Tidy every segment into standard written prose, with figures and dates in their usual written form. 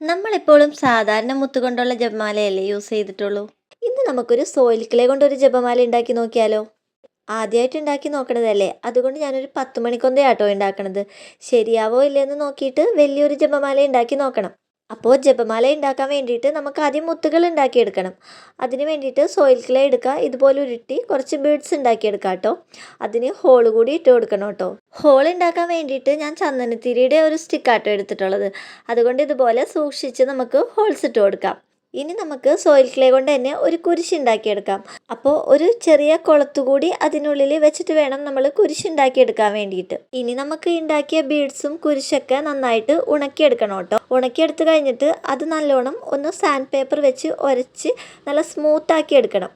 നമ്മളെപ്പോഴും സാധാരണ മുത്തുകൊണ്ടുള്ള ജപമാലയല്ലേ യൂസ് ചെയ്തിട്ടുള്ളൂ. ഇന്ന് നമുക്കൊരു സോയിൽ ക്ലേ കൊണ്ടൊരു ജപമാല ഉണ്ടാക്കി നോക്കിയാലോ? ആദ്യമായിട്ട് ഉണ്ടാക്കി നോക്കണതല്ലേ, അതുകൊണ്ട് ഞാനൊരു 10 മണിക്കൊന്തയാട്ടോ ഉണ്ടാക്കണത്. ശരിയാവോ ഇല്ലയെന്ന് നോക്കിയിട്ട് വലിയൊരു ജപമാല ഉണ്ടാക്കി നോക്കണം. അപ്പോൾ ജപമാല ഉണ്ടാക്കാൻ വേണ്ടിയിട്ട് നമുക്ക് ആദ്യം മുത്തുകൾ ഉണ്ടാക്കിയെടുക്കണം. അതിന് വേണ്ടിയിട്ട് സോയിൽ ക്ലേ എടുക്കുക, ഇതുപോലെ ഉരുട്ടി കുറച്ച് ബീഡ്സ് ഉണ്ടാക്കിയെടുക്കാം കേട്ടോ. അതിന് ഹോള് കൂടി ഇട്ട് കൊടുക്കണം കേട്ടോ. ഹോൾ ഉണ്ടാക്കാൻ വേണ്ടിയിട്ട് ഞാൻ ചന്ദനത്തിരിയുടെ ഒരു സ്റ്റിക്കാട്ടോ എടുത്തിട്ടുള്ളത്. അതുകൊണ്ട് ഇതുപോലെ സൂക്ഷിച്ച് നമുക്ക് ഹോൾസ് ഇട്ട് കൊടുക്കാം. ഇനി നമുക്ക് സോയിൽ ക്ലേ കൊണ്ട് തന്നെ ഒരു കുരിശുണ്ടാക്കിയെടുക്കാം. അപ്പോൾ ഒരു ചെറിയ കുളത്തുകൂടി അതിനുള്ളിൽ വെച്ചിട്ട് വേണം നമ്മൾ കുരിശുണ്ടാക്കിയെടുക്കാൻ വേണ്ടിയിട്ട്. ഇനി നമുക്ക് ഉണ്ടാക്കിയ ബീഡ്സും കുരിശൊക്കെ നന്നായിട്ട് ഉണക്കിയെടുക്കണം കേട്ടോ. ഉണക്കിയെടുത്ത് കഴിഞ്ഞിട്ട് അത് നല്ലോണം ഒന്ന് സാൻഡ് പേപ്പർ വെച്ച് ഉരച്ച് നല്ല സ്മൂത്താക്കി എടുക്കണം.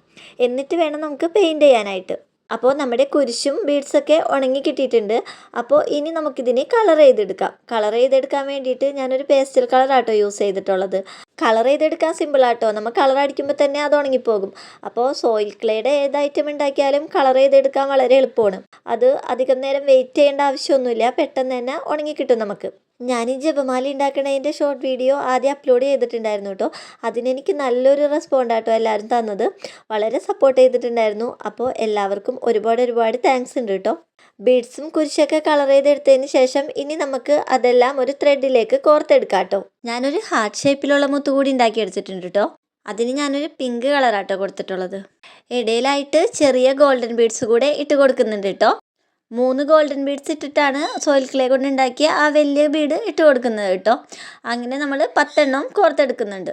എന്നിട്ട് വേണം നമുക്ക് പെയിൻറ് ചെയ്യാനായിട്ട്. അപ്പോൾ നമ്മുടെ കുരിശും ബീഡ്സൊക്കെ ഉണങ്ങി കിട്ടിയിട്ടുണ്ട്. അപ്പോൾ ഇനി നമുക്കിതിനെ കളർ ചെയ്തെടുക്കാം. കളർ ചെയ്തെടുക്കാൻ വേണ്ടിയിട്ട് ഞാനൊരു പേസ്റ്റൽ കളറാട്ടോ യൂസ് ചെയ്തിട്ടുള്ളത്. കളർ ചെയ്തെടുക്കാൻ സിമ്പിളാട്ടോ, നമ്മൾ കളർ അടിക്കുമ്പോൾ തന്നെ അത് ഉണങ്ങിപ്പോകും. അപ്പോൾ സോയിൽ ക്ലേയുടെ ഏത് ഐറ്റം ഉണ്ടാക്കിയാലും കളർ ചെയ്തെടുക്കാൻ വളരെ എളുപ്പമാണ്. അത് അധികം നേരം വെയിറ്റ് ചെയ്യേണ്ട ആവശ്യമൊന്നുമില്ല, പെട്ടെന്ന് തന്നെ ഉണങ്ങിക്കിട്ടും നമുക്ക്. ഞാൻ ഈ ജപമാല ഉണ്ടാക്കണതിൻ്റെ ഷോർട്ട് വീഡിയോ ആദ്യം അപ്ലോഡ് ചെയ്തിട്ടുണ്ടായിരുന്നു കേട്ടോ. അതിനെനിക്ക് നല്ലൊരു റെസ്പോണ്ടാട്ടോ എല്ലാവരും തന്നത്. വളരെ സപ്പോർട്ട് ചെയ്തിട്ടുണ്ടായിരുന്നു. അപ്പോൾ എല്ലാവർക്കും ഒരുപാട് താങ്ക്സ് ഉണ്ട് കേട്ടോ. ബീഡ്സും കുരിശൊക്കെ കളർ ചെയ്തെടുത്തതിന് ശേഷം ഇനി നമുക്ക് അതെല്ലാം ഒരു ത്രെഡിലേക്ക് കോർത്തെടുക്കാം കേട്ടോ. ഞാനൊരു ഹാർട്ട് ഷേപ്പിലുള്ള മുത്ത് കൂടി ഉണ്ടാക്കി എടുത്തിട്ടുണ്ട് കേട്ടോ. അതിന് ഞാനൊരു പിങ്ക് കളറാട്ടോ കൊടുത്തിട്ടുള്ളത്. ഇടയിലായിട്ട് ചെറിയ ഗോൾഡൻ ബീഡ്സ് കൂടെ ഇട്ട് കൊടുക്കുന്നുണ്ട് കേട്ടോ. 3 ഗോൾഡൻ ബീഡ്സ് ഇട്ടിട്ടാണ് സോയിൽ ക്ലേ കൊണ്ട് ഉണ്ടാക്കിയ ആ വലിയ ബീഡ് ഇട്ട് കൊടുക്കുന്നത് കേട്ടോ. അങ്ങനെ നമ്മൾ 10 എണ്ണം കോർത്തെടുക്കുന്നുണ്ട്.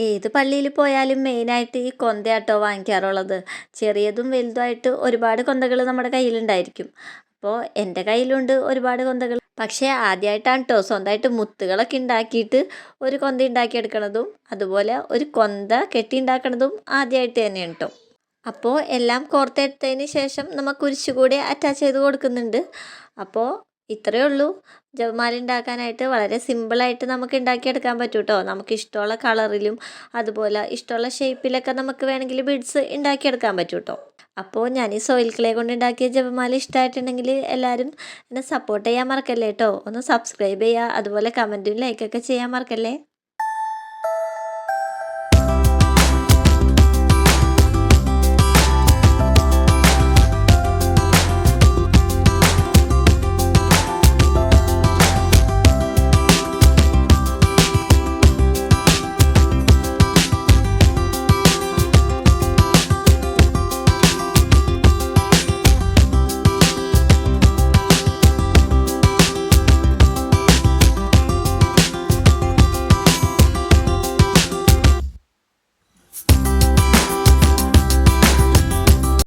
ഏത് പള്ളിയിൽ പോയാലും മെയിനായിട്ട് ഈ കൊന്തയാട്ടോ വാങ്ങിക്കാറുള്ളത്. ചെറിയതും വലുതുമായിട്ട് ഒരുപാട് കൊന്തകൾ നമ്മുടെ കയ്യിലുണ്ടായിരിക്കും. അപ്പോൾ എൻ്റെ കയ്യിലുണ്ട് ഒരുപാട് കൊന്തകൾ. പക്ഷേ ആദ്യമായിട്ടാണ് കേട്ടോ സ്വന്തമായിട്ട് മുത്തുകളൊക്കെ ഉണ്ടാക്കിയിട്ട് ഒരു കൊന്ത ഉണ്ടാക്കിയെടുക്കണതും അതുപോലെ ഒരു കൊന്ത കെട്ടി ഉണ്ടാക്കണതും ആദ്യമായിട്ട് തന്നെയാണ് കേട്ടോ. അപ്പോൾ എല്ലാം കോർത്തെടുത്തതിന് ശേഷം നമ്മൾ കുരിശ് കൂടി അറ്റാച്ച് ചെയ്ത് കൊടുക്കുന്നുണ്ട്. അപ്പോൾ ഇത്രയേ ഉള്ളൂ. ജപമാല ഉണ്ടാക്കാനായിട്ട് വളരെ സിമ്പിളായിട്ട് നമുക്ക് ഉണ്ടാക്കിയെടുക്കാൻ പറ്റും കേട്ടോ. നമുക്ക് ഇഷ്ടമുള്ള കളറിലും അതുപോലെ ഇഷ്ടമുള്ള ഷേപ്പിലൊക്കെ നമുക്ക് വേണമെങ്കിൽ ബീഡ്സ് ഉണ്ടാക്കിയെടുക്കാൻ പറ്റും കേട്ടോ. അപ്പോൾ ഞാൻ ഈ സോയിൽ ക്ലേ കൊണ്ട് ഉണ്ടാക്കിയ ജപമാല ഇഷ്ടമായിട്ടുണ്ടെങ്കിൽ എല്ലാവരും എന്നെ സപ്പോർട്ട് ചെയ്യാൻ മറക്കല്ലേ കേട്ടോ. ഒന്ന് സബ്സ്ക്രൈബ് ചെയ്യുക, അതുപോലെ കമൻറ്റും ലൈക്കൊക്കെ ചെയ്യാൻ മറക്കല്ലേ.